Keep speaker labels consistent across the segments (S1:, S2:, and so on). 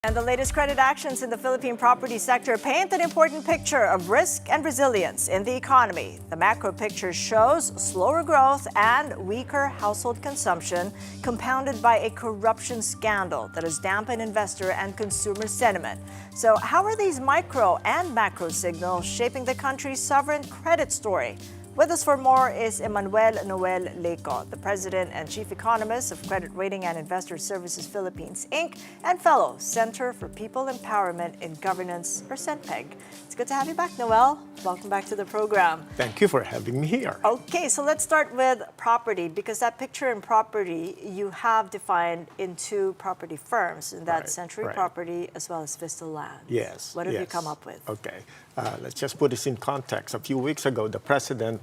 S1: And the latest credit actions in the Philippine property sector paint an important picture of risk and resilience in the economy. The macro picture shows slower growth and weaker household consumption, compounded by a corruption scandal that has dampened investor and consumer sentiment. So how are these micro and macro signals shaping the country's sovereign credit story? With us for more is Emmanuel Noel Leyco, the President and Chief Economist of Credit Rating and Investor Services Philippines, Inc., and Fellow, Center for People Empowerment in Governance, or CENPEG. It's good to have you back, Noel. Welcome back to the program.
S2: Thank you for having me here.
S1: Okay, so let's start with property, because that picture in property you have defined in two property firms, and that's Century Property as well as Vista Land.
S2: Yes.
S1: What have you come up with?
S2: Okay. Let's just put this in context. A few weeks ago, the President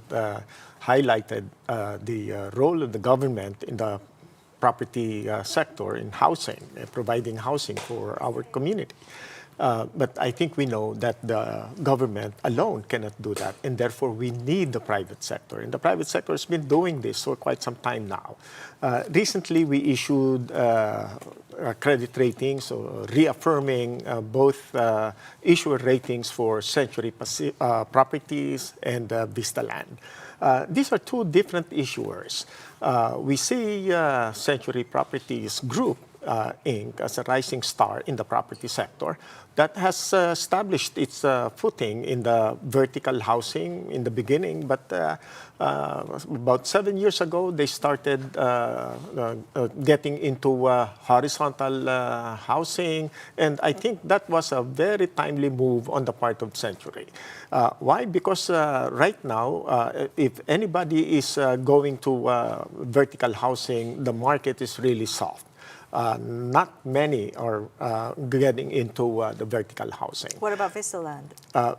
S2: highlighted the role of the government in the property sector in housing, providing housing for our community. But I think we know that the government alone cannot do that, and therefore we need the private sector. And the private sector has been doing this for quite some time now. Recently, we issued credit ratings, so reaffirming both issuer ratings for Century Properties and Vista Land. These are two different issuers. We see Century Properties Group, Inc., as a rising star in the property sector that has established its footing in the vertical housing in the beginning, but about 7 years ago, they started getting into horizontal housing, and I think that was a very timely move on the part of Century. Why? Because right now, if anybody is going to vertical housing, the market is really soft. Not many are getting into the vertical housing.
S1: What about Vista Land?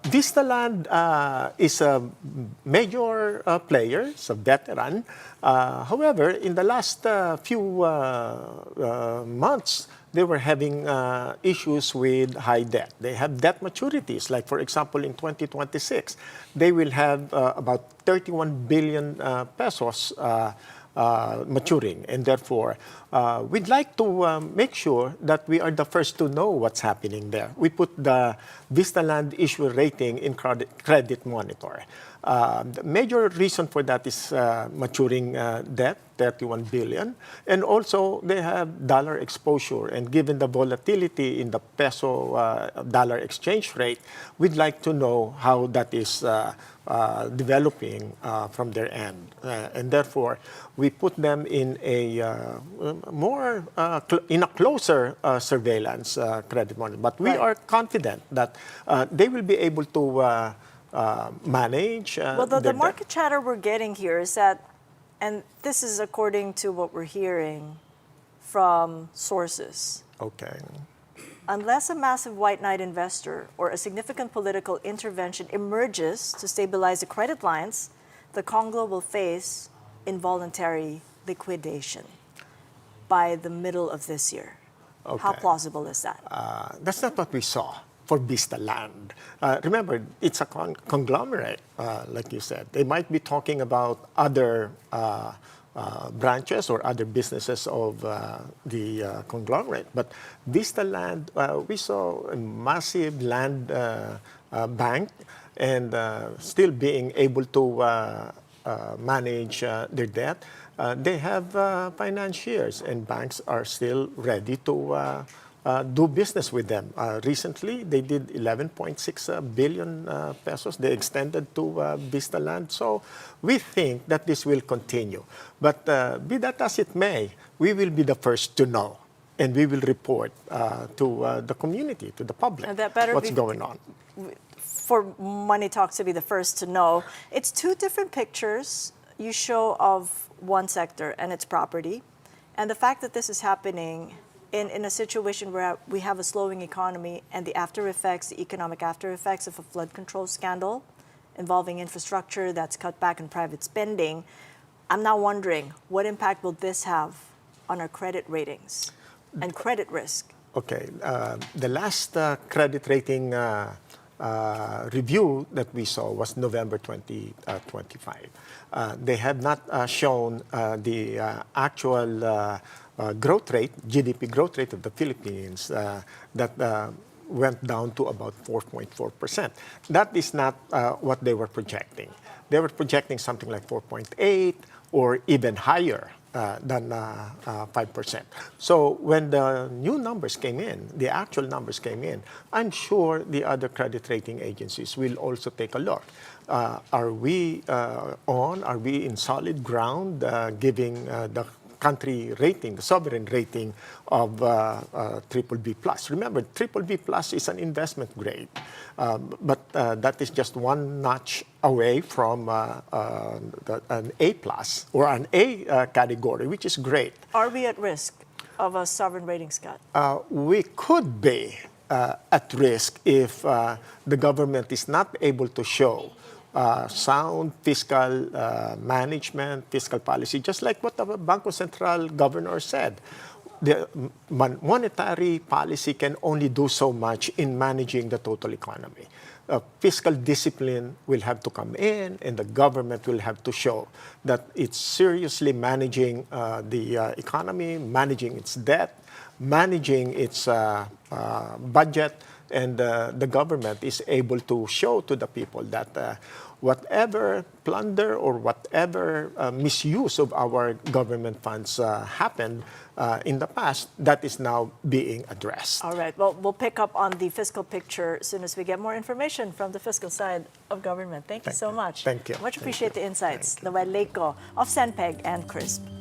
S2: Vista Land is a major player, it's a veteran. However, in the last few months, they were having issues with high debt. They have debt maturities, like for example in 2026, they will have about 31 billion pesos maturing, and therefore we'd like to make sure that we are the first to know what's happening there. We put the Vista Land issuer rating in Credit Monitor. The major reason for that is maturing debt, 31 billion, and also they have dollar exposure, and given the volatility in the peso dollar exchange rate, we'd like to know how that is developing from their end, and therefore we put them in a in a closer surveillance credit monitor. But we are confident that they will be able to manage.
S1: Well, the market chatter we're getting here is that, and this is according to what we're hearing from sources.
S2: Okay.
S1: Unless a massive white knight investor or a significant political intervention emerges to stabilize the credit lines, the Conglo will face involuntary liquidation by the middle of this year.
S2: Okay.
S1: How plausible is that?
S2: That's not what we saw for Vista Land. Remember, it's a conglomerate, like you said. They might be talking about other branches or other businesses of the conglomerate. But Vista Land, we saw a massive land bank and still being able to manage their debt. They have financiers, and banks are still ready to do business with them. Recently, they did 11.6 billion pesos. They extended to Vista Land. So we think that this will continue. But be that as it may, we will be the first to know, and we will report to the community, to the public, what's going on.
S1: For Money Talks to be the first to know, it's two different pictures you show of one sector, and it's property. And the fact that this is happening in a situation where we have a slowing economy and the after effects, the economic after effects of a flood control scandal involving infrastructure that's cut back in private spending, I'm now wondering, what impact will this have on our credit ratings and credit risk?
S2: Okay. The last credit rating review that we saw was November 2025. They have not shown the actual growth rate, GDP growth rate of the Philippines that went down to about 4.4%. That is not what they were projecting. They were projecting something like 4.8 or even higher than 5%. So when the new numbers came in, the actual numbers came in, I'm sure the other credit rating agencies will also take a look. Are we are we in solid ground giving the country rating, the sovereign rating of BBB+. Remember, BBB+ is an investment grade, but that is just one notch away from an A+ or an A category, which is great.
S1: Are we at risk of a sovereign rating, Scott?
S2: We could be at risk if the government is not able to show sound fiscal management, fiscal policy, just like what the Bangko Sentral governor said. The monetary policy can only do so much in managing the total economy. Fiscal discipline will have to come in, and the government will have to show that it's seriously managing the economy, managing its debt, managing its budget, and the government is able to show to the people that whatever plunder or whatever misuse of our government funds happened in the past, that is now being addressed.
S1: All right. Well, we'll pick up on the fiscal picture as soon as we get more information from the fiscal side of government. Thank you so much.
S2: Thank you.
S1: Much appreciate the insights. Leyco of Senpeg and CRISP.